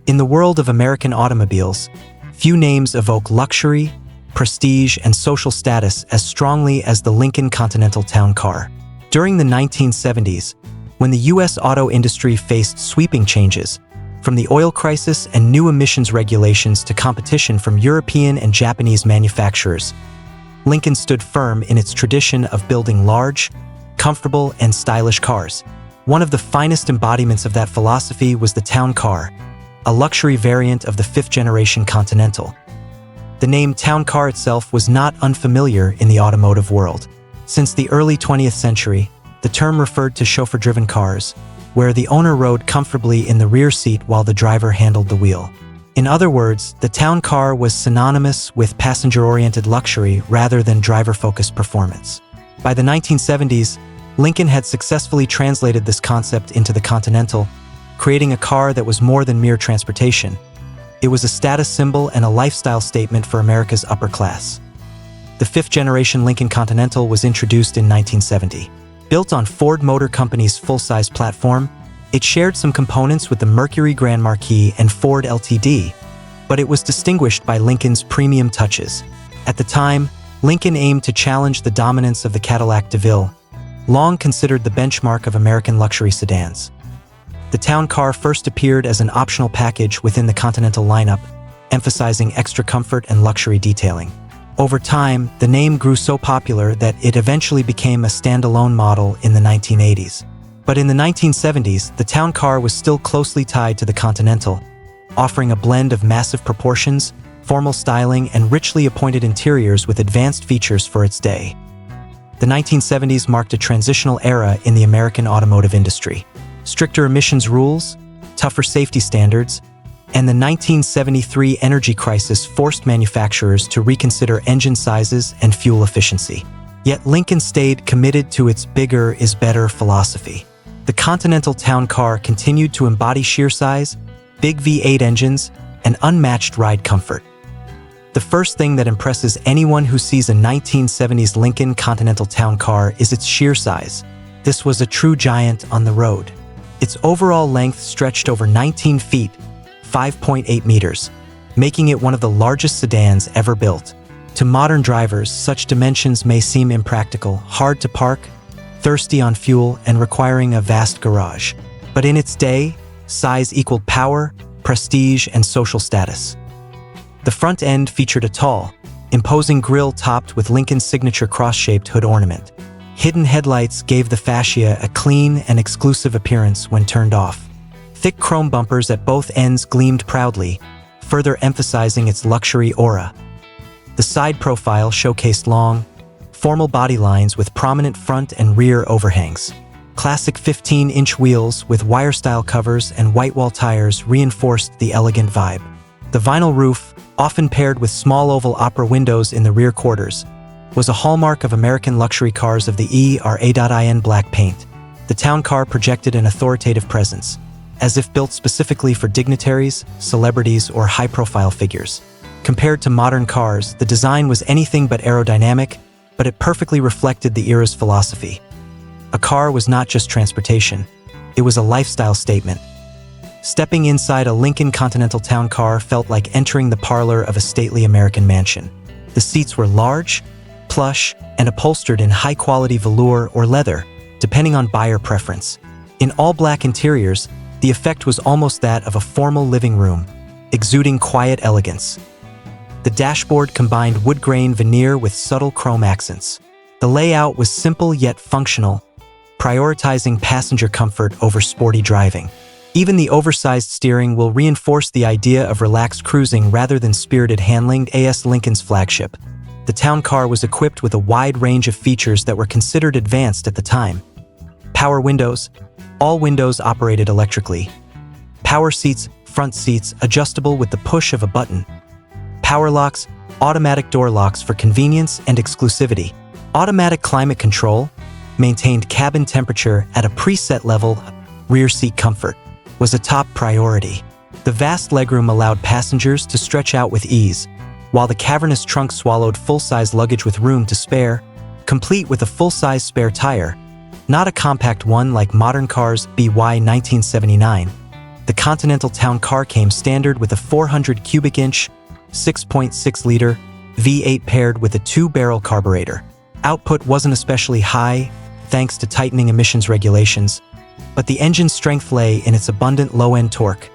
In the world of American automobiles, few names evoke luxury, prestige, and social status as strongly as the Lincoln Continental Town Car. During the 1970s, when the U.S. auto industry faced sweeping changes, from the oil crisis and new emissions regulations to competition from European and Japanese manufacturers, Lincoln stood firm in its tradition of building large, comfortable, and stylish cars. One of the finest embodiments of that philosophy was the Town Car, a luxury variant of the fifth-generation Continental. The name Town Car itself was not unfamiliar in the automotive world. Since the early 20th century, the term referred to chauffeur-driven cars, where the owner rode comfortably in the rear seat while the driver handled the wheel. In other words, the Town Car was synonymous with passenger-oriented luxury rather than driver-focused performance. By the 1970s, Lincoln had successfully translated this concept into the Continental, creating a car that was more than mere transportation. It was a status symbol and a lifestyle statement for America's upper class. The fifth-generation Lincoln Continental was introduced in 1970. Built on Ford Motor Company's full-size platform, it shared some components with the Mercury Grand Marquis and Ford Ltd., but it was distinguished by Lincoln's premium touches. At the time, Lincoln aimed to challenge the dominance of the Cadillac DeVille, long considered the benchmark of American luxury sedans. The Town Car first appeared as an optional package within the Continental lineup, emphasizing extra comfort and luxury detailing. Over time, the name grew so popular that it eventually became a standalone model in the 1980s. But in the 1970s, the Town Car was still closely tied to the Continental, offering a blend of massive proportions, formal styling, and richly appointed interiors with advanced features for its day. The 1970s marked a transitional era in the American automotive industry. Stricter emissions rules, tougher safety standards, and the 1973 energy crisis forced manufacturers to reconsider engine sizes and fuel efficiency. Yet Lincoln stayed committed to its bigger is better philosophy. The Continental Town Car continued to embody sheer size, big V8 engines, and unmatched ride comfort. The first thing that impresses anyone who sees a 1970s Lincoln Continental Town Car is its sheer size. This was a true giant on the road. Its overall length stretched over 19 feet, 5.8 meters, making it one of the largest sedans ever built. To modern drivers, such dimensions may seem impractical, hard to park, thirsty on fuel, and requiring a vast garage. But in its day, size equaled power, prestige, and social status. The front end featured a tall, imposing grille topped with Lincoln's signature cross-shaped hood ornament. Hidden headlights gave the fascia a clean and exclusive appearance when turned off. Thick chrome bumpers at both ends gleamed proudly, further emphasizing its luxury aura. The side profile showcased long, formal body lines with prominent front and rear overhangs. Classic 15-inch wheels with wire-style covers and white-wall tires reinforced the elegant vibe. The vinyl roof, often paired with small oval opera windows in the rear quarters, was a hallmark of American luxury cars of the era.in black paint. The Town Car projected an authoritative presence, as if built specifically for dignitaries, celebrities, or high-profile figures. Compared to modern cars, the design was anything but aerodynamic, but it perfectly reflected the era's philosophy. A car was not just transportation, it was a lifestyle statement. Stepping inside a Lincoln Continental Town Car felt like entering the parlor of a stately American mansion. The seats were large, plush, and upholstered in high-quality velour or leather, depending on buyer preference. In all-black interiors, the effect was almost that of a formal living room, exuding quiet elegance. The dashboard combined wood-grain veneer with subtle chrome accents. The layout was simple yet functional, prioritizing passenger comfort over sporty driving. Even the oversized steering wheel reinforced the idea of relaxed cruising rather than spirited handling. AS Lincoln's flagship, the Town Car was equipped with a wide range of features that were considered advanced at the time. Power windows, all windows operated electrically. Power seats, front seats, adjustable with the push of a button. Power locks, automatic door locks for convenience and exclusivity. Automatic climate control maintained cabin temperature at a preset level. Rear seat comfort was a top priority. The vast legroom allowed passengers to stretch out with ease, while the cavernous trunk swallowed full-size luggage with room to spare, complete with a full-size spare tire, not a compact one like modern cars. BY 1979. the Continental Town Car came standard with a 400 cubic inch, 6.6-liter V8 paired with a 2-barrel carburetor. Output wasn't especially high, thanks to tightening emissions regulations, but the engine's strength lay in its abundant low-end torque.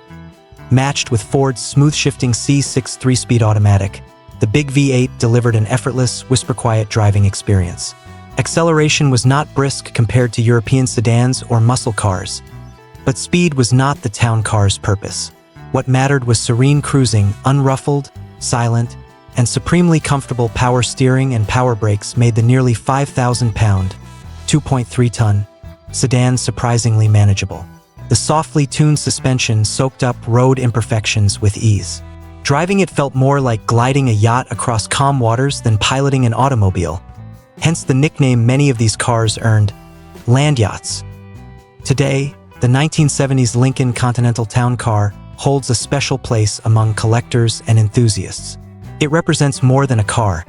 Matched with Ford's smooth-shifting C6 3-speed automatic, the big V8 delivered an effortless, whisper-quiet driving experience. Acceleration was not brisk compared to European sedans or muscle cars, but speed was not the town car's purpose. What mattered was serene cruising, unruffled, silent, and supremely comfortable. Power steering and power brakes made the nearly 5,000-pound, 2.3-ton sedan surprisingly manageable. The softly tuned suspension soaked up road imperfections with ease. Driving it felt more like gliding a yacht across calm waters than piloting an automobile. Hence the nickname many of these cars earned, land yachts. Today, the 1970s Lincoln Continental Town Car holds a special place among collectors and enthusiasts. It represents more than a car.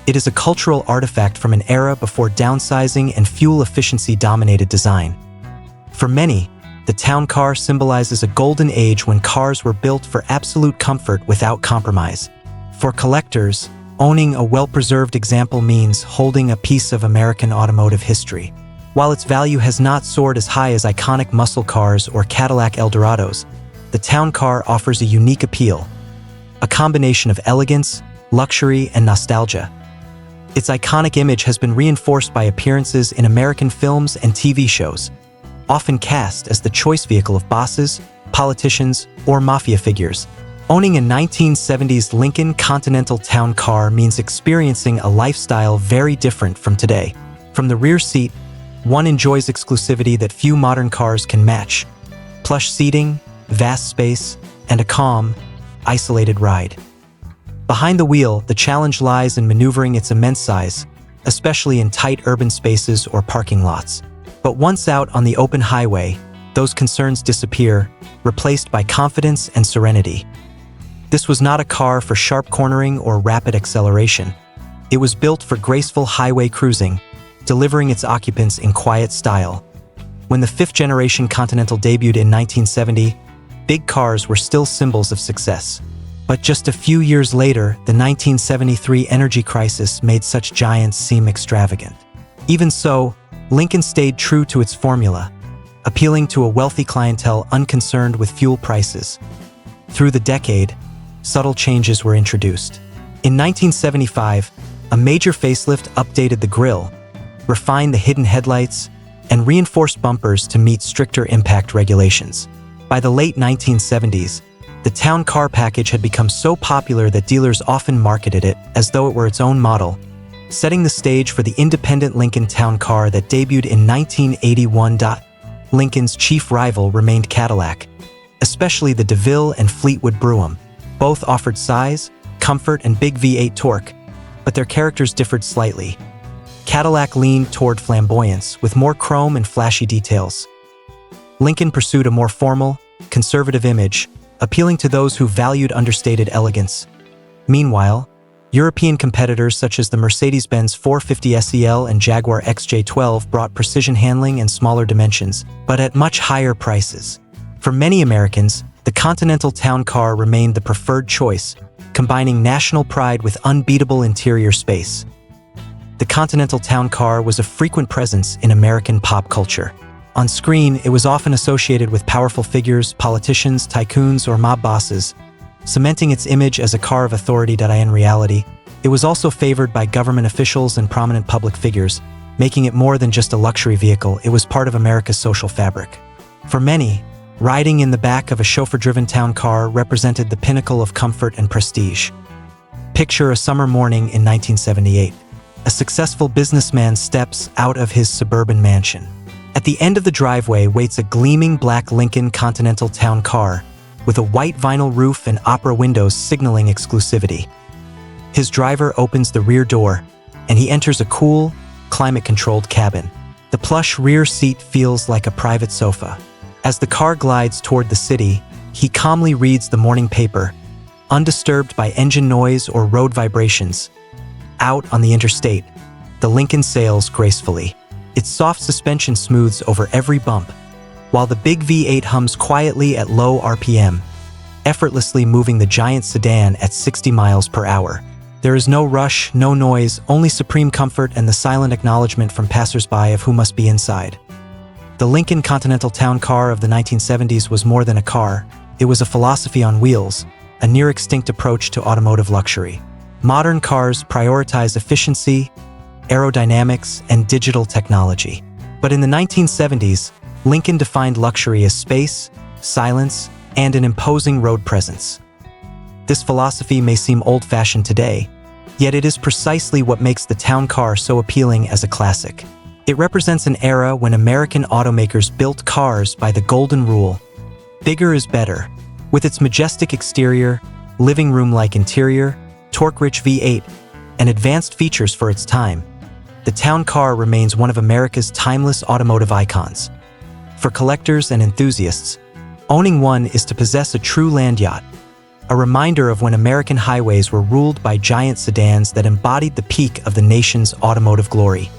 It is a cultural artifact from an era before downsizing and fuel efficiency dominated design. For many, the town car symbolizes a golden age when cars were built for absolute comfort without compromise. For collectors, owning a well-preserved example means holding a piece of American automotive history. While its value has not soared as high as iconic muscle cars or Cadillac Eldorados, the town car offers a unique appeal, a combination of elegance, luxury, and nostalgia. Its iconic image has been reinforced by appearances in American films and TV shows, often cast as the choice vehicle of bosses, politicians, or mafia figures. Owning a 1970s Lincoln Continental Town Car means experiencing a lifestyle very different from today. From the rear seat, one enjoys exclusivity that few modern cars can match: plush seating, vast space, and a calm, isolated ride. Behind the wheel, the challenge lies in maneuvering its immense size, especially in tight urban spaces or parking lots. But once out on the open highway, those concerns disappear, replaced by confidence and serenity. This was not a car for sharp cornering or rapid acceleration. It was built for graceful highway cruising, delivering its occupants in quiet style. When the fifth-generation Continental debuted in 1970, big cars were still symbols of success. But just a few years later, the 1973 energy crisis made such giants seem extravagant. Even so, Lincoln stayed true to its formula, appealing to a wealthy clientele unconcerned with fuel prices. Through the decade, subtle changes were introduced. In 1975, a major facelift updated the grille, refined the hidden headlights, and reinforced bumpers to meet stricter impact regulations. By the late 1970s, the town car package had become so popular that dealers often marketed it as though it were its own model, setting the stage for the independent Lincoln Town Car that debuted in 1981. Lincoln's chief rival remained Cadillac, especially the DeVille and Fleetwood Brougham. Both offered size, comfort, and big V8 torque, but their characters differed slightly. Cadillac leaned toward flamboyance, with more chrome and flashy details. Lincoln pursued a more formal, conservative image, appealing to those who valued understated elegance. Meanwhile, European competitors such as the Mercedes-Benz 450 SEL and Jaguar XJ12 brought precision handling and smaller dimensions, but at much higher prices. For many Americans, the Continental Town Car remained the preferred choice, combining national pride with unbeatable interior space. The Continental Town Car was a frequent presence in American pop culture. On screen, it was often associated with powerful figures, politicians, tycoons, or mob bosses, cementing its image as a car of authority. In reality, it was also favored by government officials and prominent public figures, making it more than just a luxury vehicle. It was part of America's social fabric. For many, riding in the back of a chauffeur-driven town car represented the pinnacle of comfort and prestige. Picture a summer morning in 1978. A successful businessman steps out of his suburban mansion. At the end of the driveway waits a gleaming black Lincoln Continental Town Car, with a white vinyl roof and opera windows signaling exclusivity. His driver opens the rear door, and he enters a cool, climate-controlled cabin. The plush rear seat feels like a private sofa. As the car glides toward the city, he calmly reads the morning paper, undisturbed by engine noise or road vibrations. Out on the interstate, the Lincoln sails gracefully. Its soft suspension smooths over every bump, while the big V8 hums quietly at low RPM, effortlessly moving the giant sedan at 60 miles per hour. There is no rush, no noise, only supreme comfort and the silent acknowledgement from passersby of who must be inside. The Lincoln Continental Town Car of the 1970s was more than a car. It was a philosophy on wheels, a near-extinct approach to automotive luxury. Modern cars prioritize efficiency, aerodynamics, and digital technology. But in the 1970s, Lincoln defined luxury as space, silence, and an imposing road presence. This philosophy may seem old-fashioned today, yet it is precisely what makes the town car so appealing as a classic. It represents an era when American automakers built cars by the golden rule: bigger is better. With its majestic exterior, living room-like interior, torque-rich V8, and advanced features for its time, the town car remains one of America's timeless automotive icons. For collectors and enthusiasts, owning one is to possess a true land yacht, a reminder of when American highways were ruled by giant sedans that embodied the peak of the nation's automotive glory.